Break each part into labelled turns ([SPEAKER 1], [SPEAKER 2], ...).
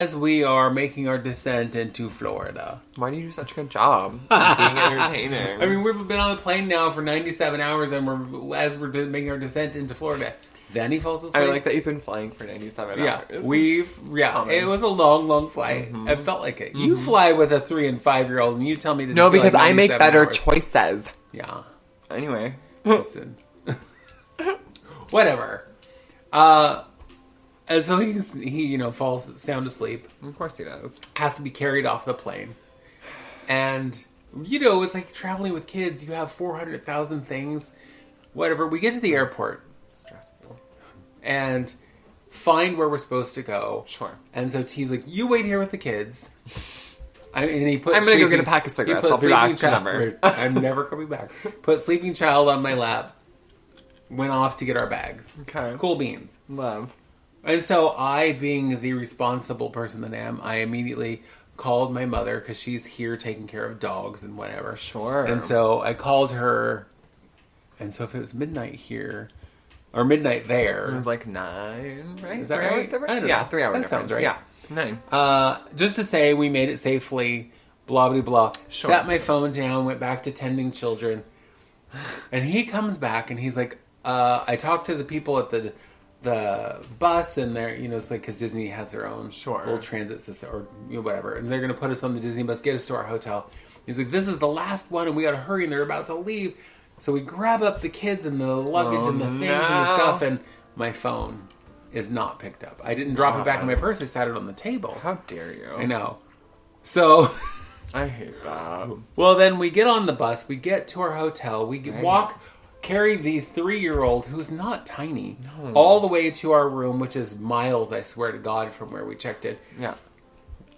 [SPEAKER 1] As we are making our descent into Florida.
[SPEAKER 2] Why do you do such a good job being entertaining?
[SPEAKER 1] I mean, we've been on the plane now for 97 hours, and we're making our descent into Florida. Then he falls asleep.
[SPEAKER 2] I like that you've been flying for 97 hours.
[SPEAKER 1] It was a long flight. Mm-hmm. It felt like it. Mm-hmm. You fly with a 3 and 5 year old, and you tell me to
[SPEAKER 2] no, because
[SPEAKER 1] like
[SPEAKER 2] I make better
[SPEAKER 1] hours.
[SPEAKER 2] Choices.
[SPEAKER 1] Yeah.
[SPEAKER 2] Anyway,
[SPEAKER 1] listen, whatever. And so he falls sound asleep.
[SPEAKER 2] Of course he does.
[SPEAKER 1] Has to be carried off the plane. And, it's like traveling with kids. You have 400,000 things. Whatever. We get to the airport.
[SPEAKER 2] Stressful.
[SPEAKER 1] And find where we're supposed to go.
[SPEAKER 2] Sure.
[SPEAKER 1] And so T's like, you wait here with the kids. I'm going
[SPEAKER 2] to go get a pack of cigarettes. I'll be back forever.
[SPEAKER 1] I'm never coming back. Put sleeping child on my lap. Went off to get our bags.
[SPEAKER 2] Okay.
[SPEAKER 1] Cool beans.
[SPEAKER 2] Love.
[SPEAKER 1] And so I, being the responsible person that I am, I immediately called my mother because she's here taking care of dogs and whatever.
[SPEAKER 2] Sure.
[SPEAKER 1] And so I called her. And so if it was midnight here, or midnight there.
[SPEAKER 2] It was like 9, right?
[SPEAKER 1] Is that right?
[SPEAKER 2] I don't know. 3 hours.
[SPEAKER 1] That sounds right.
[SPEAKER 2] Yeah, 9.
[SPEAKER 1] Just to say we made it safely, blah, blah, blah.
[SPEAKER 2] Sure.
[SPEAKER 1] Sat my phone down, went back to tending children. And he comes back and he's like, I talked to the people at the bus, and they're, it's like, because Disney has their own little transit system or whatever, and they're going to put us on the Disney bus, get us to our hotel. He's like, this is the last one, and we got to hurry, and they're about to leave. So we grab up the kids and the luggage and the things and the stuff, and my phone is not picked up. I didn't drop it back in my purse. I sat it on the table.
[SPEAKER 2] How dare you?
[SPEAKER 1] I know. So
[SPEAKER 2] I hate that.
[SPEAKER 1] Well, then we get on the bus. We get to our hotel. We carry the 3-year-old, who's not tiny, all the way to our room, which is miles, I swear to God, from where we checked in.
[SPEAKER 2] Yeah.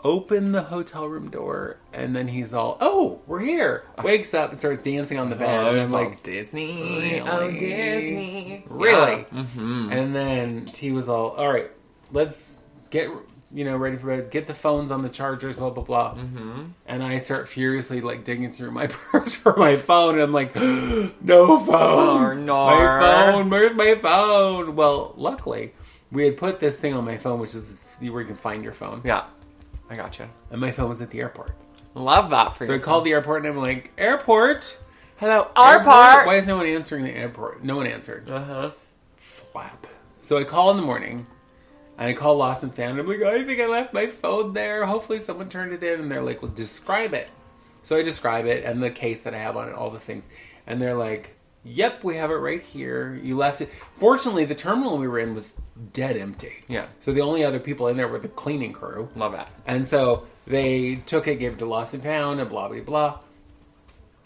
[SPEAKER 1] Open the hotel room door, and then he's all, oh, we're here. Wakes up and starts dancing on the bed. And I'm like,
[SPEAKER 2] Disney.
[SPEAKER 1] Really?
[SPEAKER 2] Oh, Disney.
[SPEAKER 1] Really?
[SPEAKER 2] Yeah. Mm-hmm.
[SPEAKER 1] And then T was all right, let's get ready for bed. Get the phones on the chargers, blah, blah, blah. Mm-hmm. And I start furiously, digging through my purse for my phone. And I'm like, no phone.
[SPEAKER 2] No.
[SPEAKER 1] My phone. Where's my phone? Well, luckily, we had put this thing on my phone, which is where you can find your phone.
[SPEAKER 2] Yeah. I gotcha.
[SPEAKER 1] And my phone was at the airport.
[SPEAKER 2] Love that for you.
[SPEAKER 1] So I called the airport, and I'm like, airport.
[SPEAKER 2] Hello, airport.
[SPEAKER 1] Why is no one answering the airport? No one answered.
[SPEAKER 2] Uh-huh.
[SPEAKER 1] Flap. So I call in the morning. And I call Lost and Found. I'm like, I think I left my phone there. Hopefully someone turned it in. And they're like, well, describe it. So I describe it and the case that I have on it, all the things. And they're like, yep, we have it right here. You left it. Fortunately, the terminal we were in was dead empty.
[SPEAKER 2] Yeah.
[SPEAKER 1] So the only other people in there were the cleaning crew.
[SPEAKER 2] Love that.
[SPEAKER 1] And so they took it, gave it to Lost and Found, and blah, blah, blah.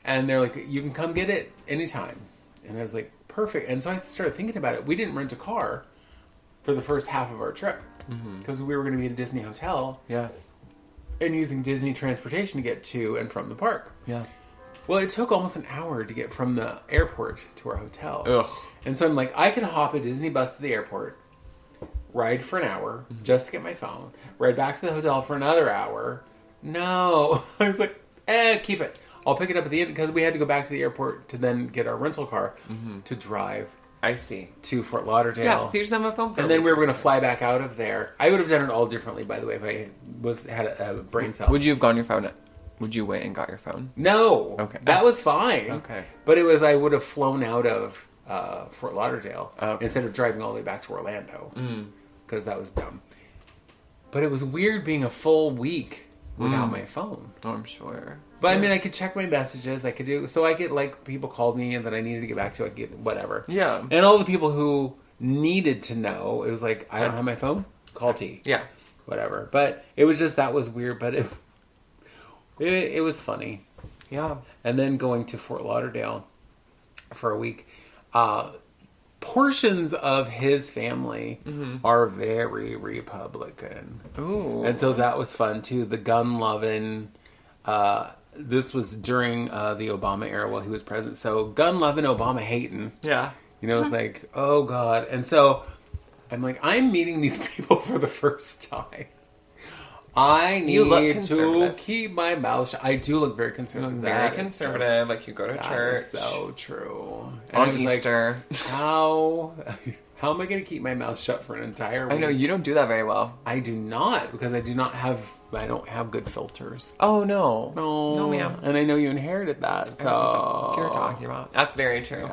[SPEAKER 1] And they're like, you can come get it anytime. And I was like, perfect. And so I started thinking about it. We didn't rent a car for the first half of our trip, because we were going to be at a Disney hotel, and using Disney transportation to get to and from the park.
[SPEAKER 2] Yeah.
[SPEAKER 1] Well, it took almost an hour to get from the airport to our hotel.
[SPEAKER 2] Ugh.
[SPEAKER 1] And so I'm like, I can hop a Disney bus to the airport, ride for an hour just to get my phone, ride back to the hotel for another hour. No. I was like, keep it. I'll pick it up at the end, because we had to go back to the airport to then get our rental car to drive.
[SPEAKER 2] I see.
[SPEAKER 1] To Fort Lauderdale.
[SPEAKER 2] Yeah, so you just have a phone for
[SPEAKER 1] and then we were going to fly back out of there. I would have done it all differently, by the way, if I had a brain cell.
[SPEAKER 2] Would you have gone your phone? Would you wait and got your phone?
[SPEAKER 1] No.
[SPEAKER 2] Okay.
[SPEAKER 1] That was fine.
[SPEAKER 2] Okay.
[SPEAKER 1] But I would have flown out of Fort Lauderdale instead of driving all the way back to Orlando. Because that was dumb. But it was weird being a full week without my phone.
[SPEAKER 2] Oh, I'm sure.
[SPEAKER 1] But I mean, I could check my messages. I could do so. I get people called me and that I needed to get back to. I get whatever.
[SPEAKER 2] Yeah.
[SPEAKER 1] And all the people who needed to know, it was like, I don't have my phone. Call T.
[SPEAKER 2] Yeah.
[SPEAKER 1] Whatever. But it was just, that was weird. But it was funny.
[SPEAKER 2] Yeah.
[SPEAKER 1] And then going to Fort Lauderdale for a week. Portions of his family are very Republican.
[SPEAKER 2] Ooh.
[SPEAKER 1] And so that was fun too. The gun-loving. This was during the Obama era while he was president. So gun-loving, Obama-hating.
[SPEAKER 2] Yeah.
[SPEAKER 1] It's like, oh God. And so I'm like, I'm meeting these people for the first time. I need to keep my mouth shut. I do look very conservative.
[SPEAKER 2] Very conservative. Like, you go to church.
[SPEAKER 1] That is so true.
[SPEAKER 2] And on Easter.
[SPEAKER 1] Like, how how am I going to keep my mouth shut for an entire week?
[SPEAKER 2] I know, you don't do that very well.
[SPEAKER 1] I do not, because I don't have good filters.
[SPEAKER 2] Oh, no.
[SPEAKER 1] No,
[SPEAKER 2] ma'am.
[SPEAKER 1] And I know you inherited that, so.
[SPEAKER 2] I don't know what you're talking about. That's very true.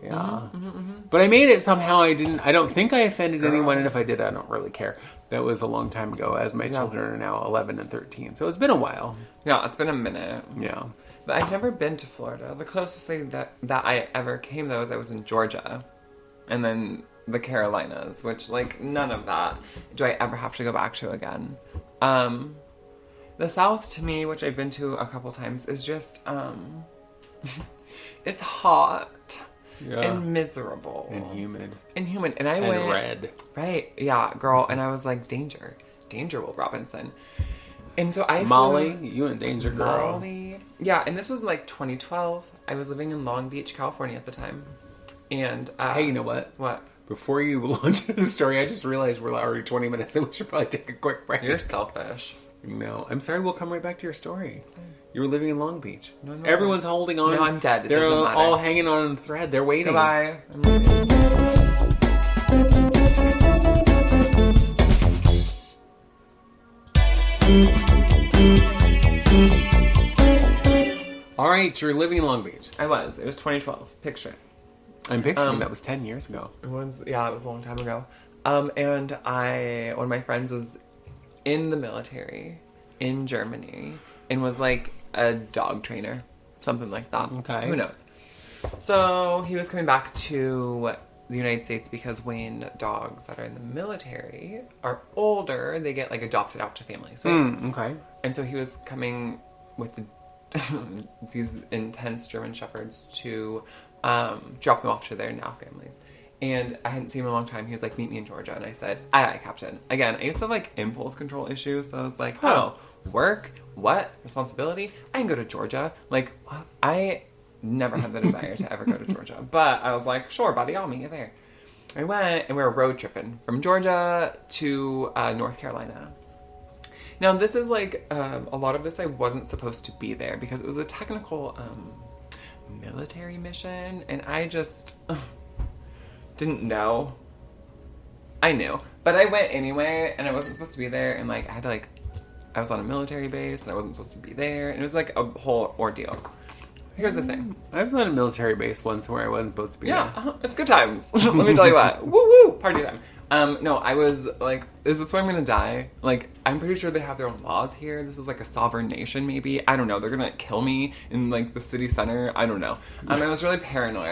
[SPEAKER 1] Yeah. But I made it somehow. I don't think I offended anyone, and if I did, I don't really care. That was a long time ago, as my children are now 11 and 13, so it's been a while.
[SPEAKER 2] Yeah, it's been a minute.
[SPEAKER 1] Yeah.
[SPEAKER 2] But I've never been to Florida. The closest thing that I ever came, though, is I was in Georgia. And then the Carolinas, which, like, none of that do I ever have to go back to again. The South, to me, which I've been to a couple times, is just, it's hot.
[SPEAKER 1] Yeah.
[SPEAKER 2] And miserable.
[SPEAKER 1] And humid.
[SPEAKER 2] And I went...
[SPEAKER 1] red.
[SPEAKER 2] Right. Yeah, girl. And I was like, danger. Danger, Will Robinson. And so I
[SPEAKER 1] Molly, you in danger, girl.
[SPEAKER 2] Molly. Yeah, and this was like 2012. I was living in Long Beach, California at the time. And,
[SPEAKER 1] hey, you know what?
[SPEAKER 2] What?
[SPEAKER 1] Before you launch the story, I just realized we're already 20 minutes and we should probably take a quick break.
[SPEAKER 2] You're selfish.
[SPEAKER 1] No, I'm sorry. We'll come right back to your story. You were living in Long Beach.
[SPEAKER 2] No,
[SPEAKER 1] Everyone's holding on.
[SPEAKER 2] No, I'm dead. It
[SPEAKER 1] They're
[SPEAKER 2] doesn't matter.
[SPEAKER 1] all hanging on a thread. They're waiting.
[SPEAKER 2] Goodbye. I'm leaving.
[SPEAKER 1] All right, you're living in Long Beach.
[SPEAKER 2] I was. It was 2012. Picture it.
[SPEAKER 1] I'm picturing that was 10 years ago.
[SPEAKER 2] It was a long time ago. And one of my friends was in the military in Germany and was like a dog trainer, something like that.
[SPEAKER 1] Okay.
[SPEAKER 2] Who knows? So he was coming back to the United States because when dogs that are in the military are older, they get like adopted out to families, right?
[SPEAKER 1] Okay.
[SPEAKER 2] And so he was coming with these intense German shepherds to drop them off to their now families. And I hadn't seen him in a long time. He was like, meet me in Georgia. And I said, aye, Captain. Again, I used to have like impulse control issues. So I was like, work? What? Responsibility? I can go to Georgia. Like, I never had the desire to ever go to Georgia. But I was like, sure, buddy, I'll meet you there. I went and we were road tripping from Georgia to North Carolina. Now, this is like, a lot of this I wasn't supposed to be there because it was a technical military mission. And I just... didn't know. I knew. But I went anyway, and I wasn't supposed to be there, and, like, I was on a military base, and I wasn't supposed to be there, and it was, like, a whole ordeal. Here's the thing.
[SPEAKER 1] I was on a military base once where I wasn't supposed to be there.
[SPEAKER 2] It's good times. Let me tell you what. Woo-woo! Party time. No, I was, like, is this why I'm gonna die? Like, I'm pretty sure they have their own laws here. This is, like, a sovereign nation, maybe. I don't know. They're gonna kill me in, like, the city center. I don't know. I was really paranoid.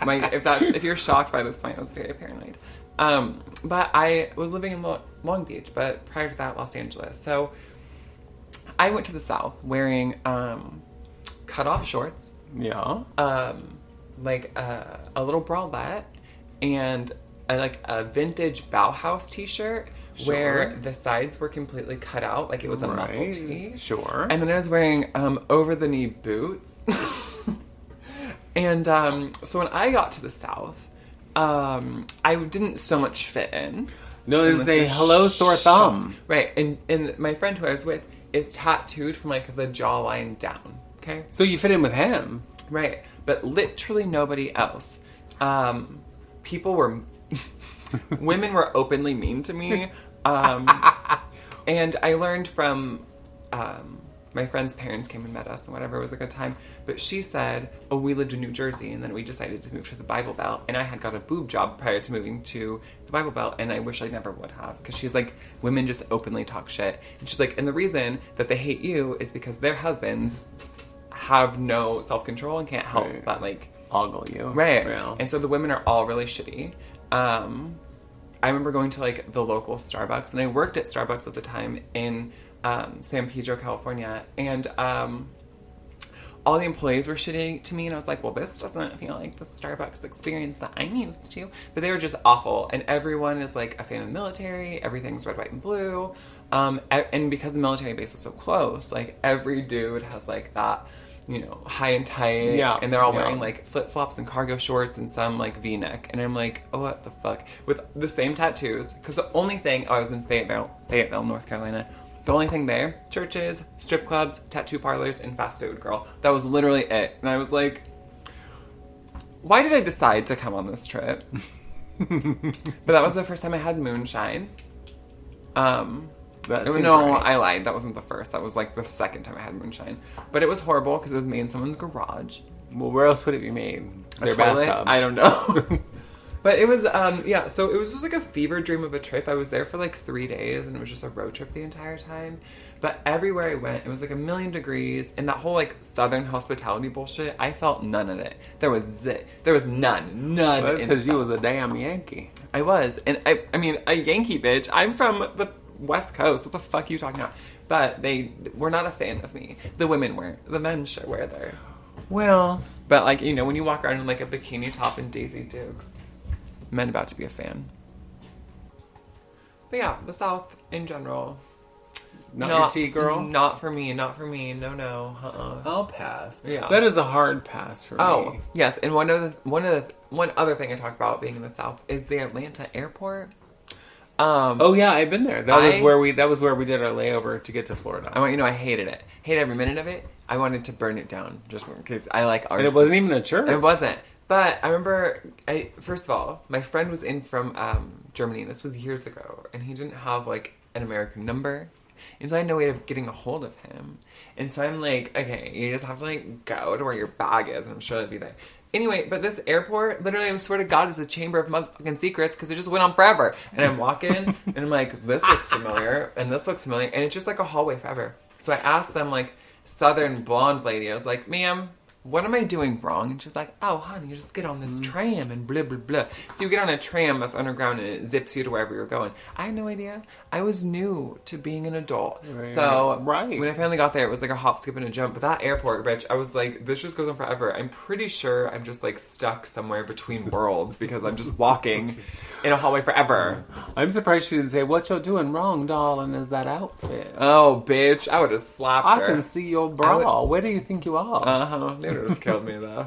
[SPEAKER 2] If you're shocked by this point, I was very paranoid. But I was living in Long Beach, but prior to that, Los Angeles. So, I went to the South wearing, cut-off shorts.
[SPEAKER 1] Yeah.
[SPEAKER 2] Like, a little bralette, and... a vintage Bauhaus t-shirt where the sides were completely cut out, like it was a muscle tee.
[SPEAKER 1] Sure.
[SPEAKER 2] And then I was wearing over-the-knee boots. And so when I got to the South, I didn't so much fit in.
[SPEAKER 1] No, it was a hello sore thumb.
[SPEAKER 2] Right, and my friend who I was with is tattooed from like the jawline down, okay?
[SPEAKER 1] So you fit in with him.
[SPEAKER 2] Right, but literally nobody else. People were... women were openly mean to me. And I learned from my friend's parents came and met us and whatever. It was a good time. But she said, oh, we lived in New Jersey and then we decided to move to the Bible Belt. And I had got a boob job prior to moving to the Bible Belt. And I wish I never would have. Because she's like, women just openly talk shit. And she's like, and the reason that they hate you is because their husbands have no self-control and can't help but like...
[SPEAKER 1] ogle you.
[SPEAKER 2] Right.
[SPEAKER 1] Yeah.
[SPEAKER 2] And so the women are all really shitty. I remember going to like the local Starbucks, and I worked at Starbucks at the time in San Pedro, California, and all the employees were shitty to me, and I was like, well, this doesn't feel like the Starbucks experience that I'm used to. But they were just awful, and everyone is like a fan of the military, everything's red, white, and blue, and because the military base was so close, like every dude has like that, you know, high and tight, and they're all wearing like flip-flops and cargo shorts and some like v-neck, and I'm like, oh, what the fuck, with the same tattoos, because the only thing, I was in Fayetteville, North Carolina, the only thing there, churches, strip clubs, tattoo parlors, and fast food, girl. That was literally it, and I was like, why did I decide to come on this trip? But that was the first time I had moonshine.
[SPEAKER 1] That seems
[SPEAKER 2] No,
[SPEAKER 1] right.
[SPEAKER 2] I lied. That wasn't the first. That was like the second time I had moonshine. But it was horrible because it was made in someone's garage.
[SPEAKER 1] Well, where else would it be made?
[SPEAKER 2] A
[SPEAKER 1] Their
[SPEAKER 2] toilet?
[SPEAKER 1] bathtub.
[SPEAKER 2] I don't know. But it was, yeah, so it was just like a fever dream of a trip. I was there for like 3 days and it was just a road trip the entire time. But everywhere I went, it was like 1,000,000 degrees. And that whole like Southern hospitality bullshit, I felt none of it. There was none.
[SPEAKER 1] That's
[SPEAKER 2] in
[SPEAKER 1] because
[SPEAKER 2] the
[SPEAKER 1] you
[SPEAKER 2] South.
[SPEAKER 1] was a damn Yankee.
[SPEAKER 2] I was. And I mean, a Yankee bitch. I'm from the West Coast. What the fuck are you talking about? But they were not a fan of me. The women weren't. The men sure were there.
[SPEAKER 1] Well,
[SPEAKER 2] But like, you know, when you walk around in like a bikini top and Daisy Dukes, men about to be a fan. But yeah, the South in general.
[SPEAKER 1] not your tea, girl?
[SPEAKER 2] Not for me. No.
[SPEAKER 1] I'll pass.
[SPEAKER 2] Yeah.
[SPEAKER 1] That is a hard pass for
[SPEAKER 2] Oh,
[SPEAKER 1] me.
[SPEAKER 2] yes. And one other thing I talked about being in the South is the Atlanta airport.
[SPEAKER 1] Oh yeah, I've been there. That was
[SPEAKER 2] I-
[SPEAKER 1] where we did our layover to get to Florida.
[SPEAKER 2] I want you to know I hated it. Hated every minute of it. I wanted to burn it down just because I like art.
[SPEAKER 1] And it wasn't even a church.
[SPEAKER 2] It wasn't. But I remember, first of all, my friend was in from Germany. This was years ago. And he didn't have, like, an American number. And so I had no way of getting a hold of him. And so I'm like, okay, you just have to, like, go to where your bag is. And I'm sure it'll be there. Anyway, but this airport, literally, I swear to God, is a chamber of motherfucking secrets because it just went on forever. And I'm walking, and I'm like, this looks familiar, and this looks familiar. And it's just like a hallway forever. So I asked them, like, Southern blonde lady, I was like, ma'am, what am I doing wrong? And she's like, oh, honey, you just get on this tram and blah, blah, blah. So you get on a tram that's underground and it zips you to wherever you're going. I had no idea. I was new to being an adult.
[SPEAKER 1] Right.
[SPEAKER 2] So
[SPEAKER 1] Right.
[SPEAKER 2] when I finally got there, it was like a hop, skip, and a jump. But that airport, bitch, I was like, this just goes on forever. I'm pretty sure I'm just like stuck somewhere between worlds because I'm just walking in a hallway forever.
[SPEAKER 1] I'm surprised she didn't say, "What you're doing wrong, darling, is that outfit."
[SPEAKER 2] Oh, bitch, I would have slapped
[SPEAKER 1] I
[SPEAKER 2] her.
[SPEAKER 1] can see your bra. Where do you think you are?
[SPEAKER 2] Uh-huh. They would have just killed me, though.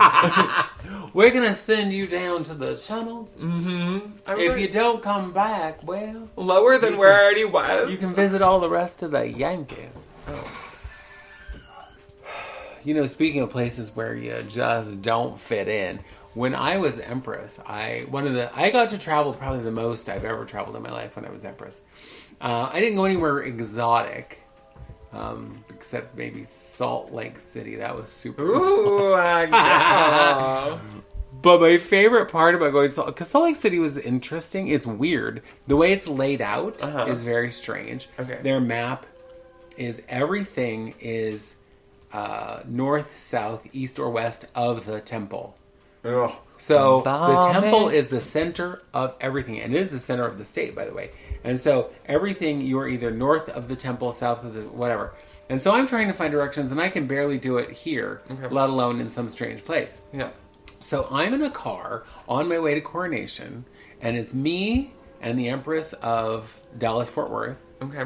[SPEAKER 1] We're gonna send you down to the tunnels.
[SPEAKER 2] Mm-hmm.
[SPEAKER 1] If you don't come back, well,
[SPEAKER 2] Lower than where I already was.
[SPEAKER 1] you can visit all the rest of the Yankees.
[SPEAKER 2] Oh.
[SPEAKER 1] You know, speaking of places where you just don't fit in, when I was Empress, I got to travel probably the most I've ever traveled in my life when I was Empress. I didn't go anywhere exotic, except maybe Salt Lake City. That was super
[SPEAKER 2] Ooh, yeah.
[SPEAKER 1] But my favorite part about going to because Salt Lake City was interesting. It's weird. The way it's laid out is very strange.
[SPEAKER 2] Okay.
[SPEAKER 1] Their map is everything is north, south, east, or west of the temple.
[SPEAKER 2] Ugh.
[SPEAKER 1] So the
[SPEAKER 2] Bomb
[SPEAKER 1] temple
[SPEAKER 2] it.
[SPEAKER 1] is the center of everything, and it is the center of the state, by the way. And so everything, you are either north of the temple, south of the whatever. And so I'm trying to find directions, and I can barely do it here, let alone in some strange place.
[SPEAKER 2] Yeah.
[SPEAKER 1] So I'm in a car on my way to Coronation, and it's me and the Empress of Dallas-Fort Worth,
[SPEAKER 2] Okay.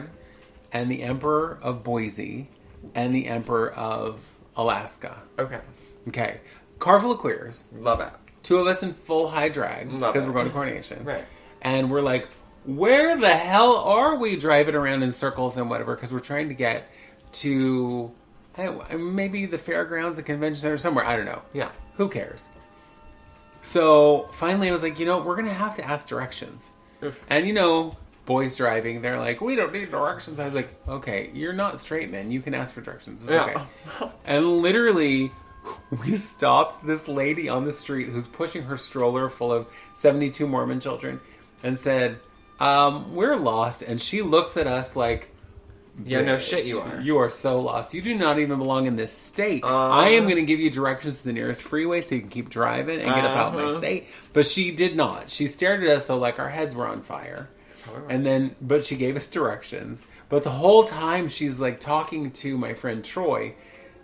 [SPEAKER 1] and the Emperor of Boise, and the Emperor of Alaska.
[SPEAKER 2] Okay.
[SPEAKER 1] Okay. Car full of queers.
[SPEAKER 2] Love it.
[SPEAKER 1] Two of us in full high drag
[SPEAKER 2] Love
[SPEAKER 1] because
[SPEAKER 2] it.
[SPEAKER 1] we're going to Coronation.
[SPEAKER 2] Right.
[SPEAKER 1] And we're like, where the hell are we driving around in circles and whatever? Because we're trying to get to maybe the fairgrounds, the convention center, somewhere. I don't know.
[SPEAKER 2] Yeah.
[SPEAKER 1] Who cares? So finally I was like, we're going to have to ask directions.
[SPEAKER 2] Oof.
[SPEAKER 1] And boys driving, they're like, we don't need directions. I was like, okay, you're not straight men. You can ask for directions. It's okay. And literally, we stopped this lady on the street who's pushing her stroller full of 72 Mormon children and said, we're lost. And she looks at us like,
[SPEAKER 2] Yeah, no
[SPEAKER 1] "Bitch,
[SPEAKER 2] shit you are."
[SPEAKER 1] You are so lost. You do not even belong in this state. I am going to give you directions to the nearest freeway so you can keep driving and get up out my state. But she did not. She stared at us so like our heads were on fire. And but she gave us directions. But the whole time she's like talking to my friend Troy,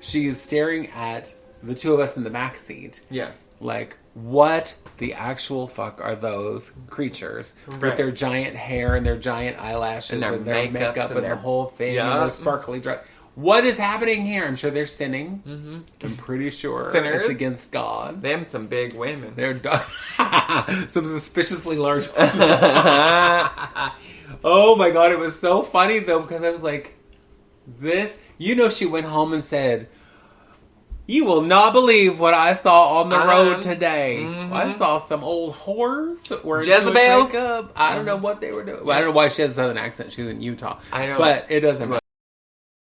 [SPEAKER 1] she is staring at the two of us in the back seat.
[SPEAKER 2] Yeah.
[SPEAKER 1] Like, what the actual fuck are those creatures with
[SPEAKER 2] Right.
[SPEAKER 1] their giant hair and their giant eyelashes
[SPEAKER 2] And their
[SPEAKER 1] their
[SPEAKER 2] makeups
[SPEAKER 1] makeup
[SPEAKER 2] and
[SPEAKER 1] and
[SPEAKER 2] their-
[SPEAKER 1] the whole thing
[SPEAKER 2] Yeah.
[SPEAKER 1] and their sparkly dress? What is happening here? I'm sure they're sinning. Mm-hmm. I'm pretty sure
[SPEAKER 2] Sinners?
[SPEAKER 1] it's against God.
[SPEAKER 2] Them some big women.
[SPEAKER 1] They're some suspiciously large. Oh my God, it was so funny though because I was like, this. She went home and said, You will not believe what I saw on the road today. I saw some old whores wearing
[SPEAKER 2] Jezebels.
[SPEAKER 1] makeup. I don't know what they were doing. Well, I don't know why she has a southern accent. She's in Utah.
[SPEAKER 2] I know.
[SPEAKER 1] But it doesn't matter.